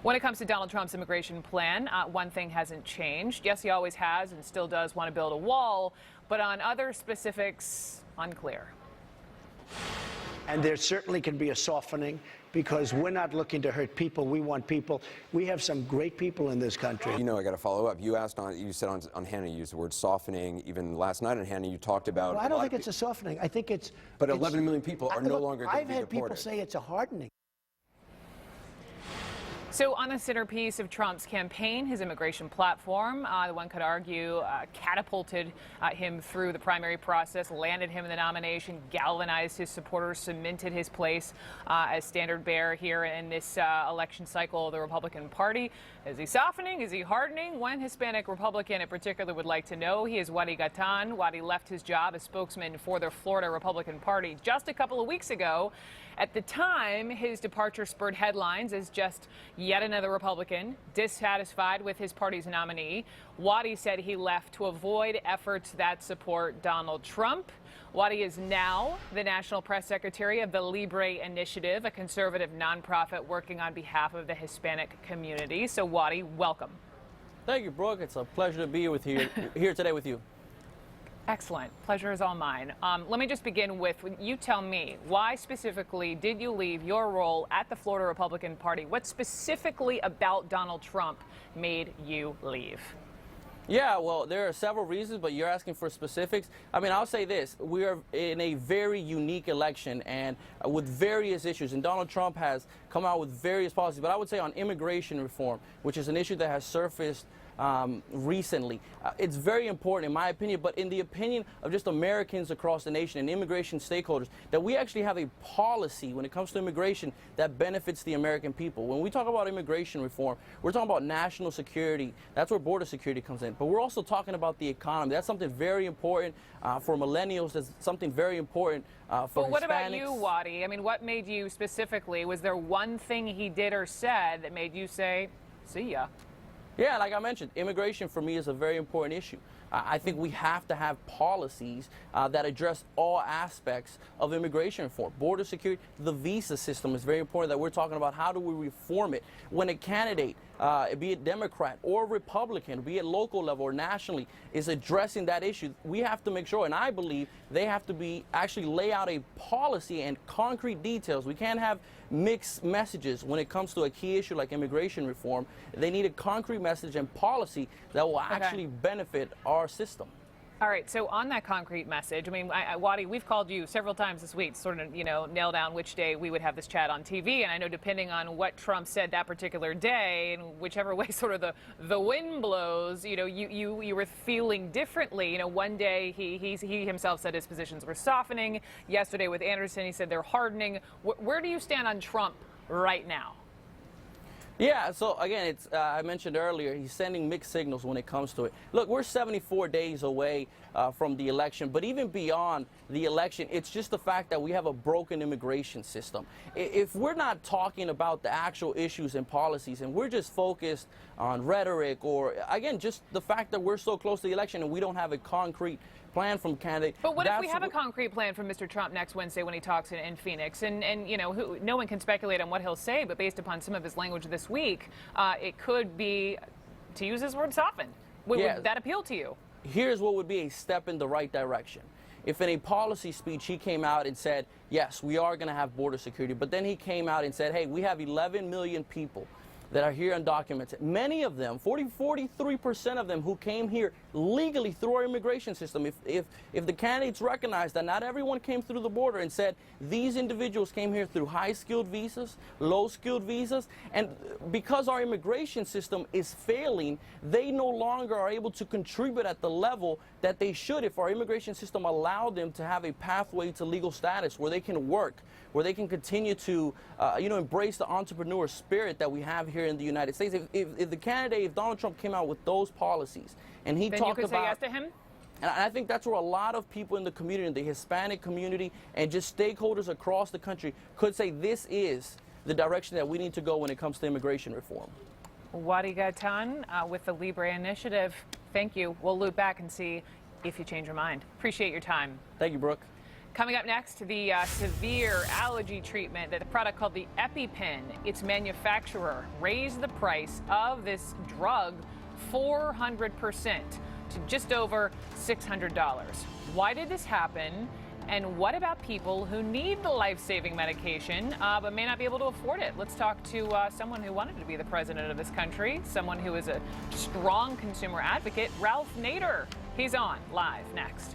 When it comes to Donald Trump's immigration plan, one thing hasn't changed. Yes, he always has and still does want to build a wall, but on other specifics, unclear. And there certainly can be a softening because we're not looking to hurt people. We want people. We have some great people in this country. You know, I got to follow up. You said on Hannah, you used the word softening. Even last night on Hannah, you talked about. Well, I don't think it's a softening. I think it's. But 11 million people are no longer going to be deported. I've had people say it's a hardening. So on the centerpiece of Trump's campaign, his immigration platform, one could argue catapulted him through the primary process, landed him in the nomination, galvanized his supporters, cemented his place as standard bearer here in this election cycle of the Republican Party. Is he softening? Is he hardening? One Hispanic Republican in particular would like to know. He is Wadi Gatan. Wadi left his job as spokesman for the Florida Republican Party just a couple of weeks ago. At the time, his departure spurred headlines as just yet another Republican dissatisfied with his party's nominee. Wadi said he left to avoid efforts that support Donald Trump. Wadi is now the national press secretary of the LIBRE initiative, a conservative nonprofit working on behalf of the Hispanic community. So, Wadi, welcome. Thank you, Brooke. It's a pleasure to be here today with you. Excellent. Pleasure is all mine. Let me just begin with, you tell me, why specifically did you leave your role at the Florida Republican Party? What specifically about Donald Trump made you leave? Yeah, well, there are several reasons, but you're asking for specifics. I mean, I'll say this. We are in a very unique election and with various issues, and Donald Trump has come out with various policies. But I would say on immigration reform, which is an issue that has surfaced recently. It's very important, in my opinion, but in the opinion of just Americans across the nation and immigration stakeholders, that we actually have a policy when it comes to immigration that benefits the American people. When we talk about immigration reform, we're talking about national security. That's where border security comes in. But we're also talking about the economy. That's something very important for millennials. That's something very important for Hispanics. But what about you, Wadi? I mean, what made you specifically, was there one thing he did or said that made you say, see ya? Yeah, like I mentioned, immigration for me is a very important issue. I think we have to have policies that address all aspects of immigration reform. Border security, the visa system is very important that we're talking about. How do we reform it? When a candidate, be it Democrat or Republican, be it local level or nationally, is addressing that issue, we have to make sure, and I believe they have to actually lay out a policy and concrete details. We can't have mixed messages when it comes to a key issue like immigration reform. They need a concrete message and policy that will actually benefit our system. All right, so on that concrete message, I mean, Wadi, we've called you several times this week, sort of, nail down which day we would have this chat on TV, and I know depending on what Trump said that particular day, and whichever way sort of the wind blows, you were feeling differently. One day he himself said his positions were softening. Yesterday with Anderson, he said they're hardening. Where do you stand on Trump right now? Yeah, so again, it's I mentioned earlier, he's sending mixed signals when it comes to it. Look, we're 74 days away from the election, but even beyond the election, it's just the fact that we have a broken immigration system. If we're not talking about the actual issues and policies, and we're just focused on rhetoric, or again, just the fact that we're so close to the election and we don't have a concrete plan from candidate. But what if we have a concrete plan from Mr. Trump next Wednesday when he talks in Phoenix? And no one can speculate on what he'll say, but based upon some of his language this week, it could be, to use his word, softened. Would that appeal to you? Here's what would be a step in the right direction. If in a policy speech he came out and said, yes, we are going to have border security, but then he came out and said, hey, we have 11 million people that are here undocumented. Many of them, 43% of them who came here legally through our immigration system. If the candidates recognize that not everyone came through the border and said these individuals came here through high-skilled visas, low-skilled visas, and because our immigration system is failing, they no longer are able to contribute at the level that they should if our immigration system allowed them to have a pathway to legal status where they can work, where they can continue to embrace the entrepreneur spirit that we have here in the United States. If Donald Trump came out with those policies and he then talked you could about, say yes to him? And I think that's where a lot of people in the community, the Hispanic community, and just stakeholders across the country could say this is the direction that we need to go when it comes to immigration reform. Wadi Gatan with the LIBRE initiative. Thank you. We'll loop back and see if you change your mind. Appreciate your time. Thank you, Brooke. Coming up next, the severe allergy treatment, that the product called the EpiPen, its manufacturer raised the price of this drug 400% to just over $600. Why did this happen? And what about people who need the life-saving medication but may not be able to afford it? Let's talk to someone who wanted to be the president of this country, someone who is a strong consumer advocate, Ralph Nader. He's on live next.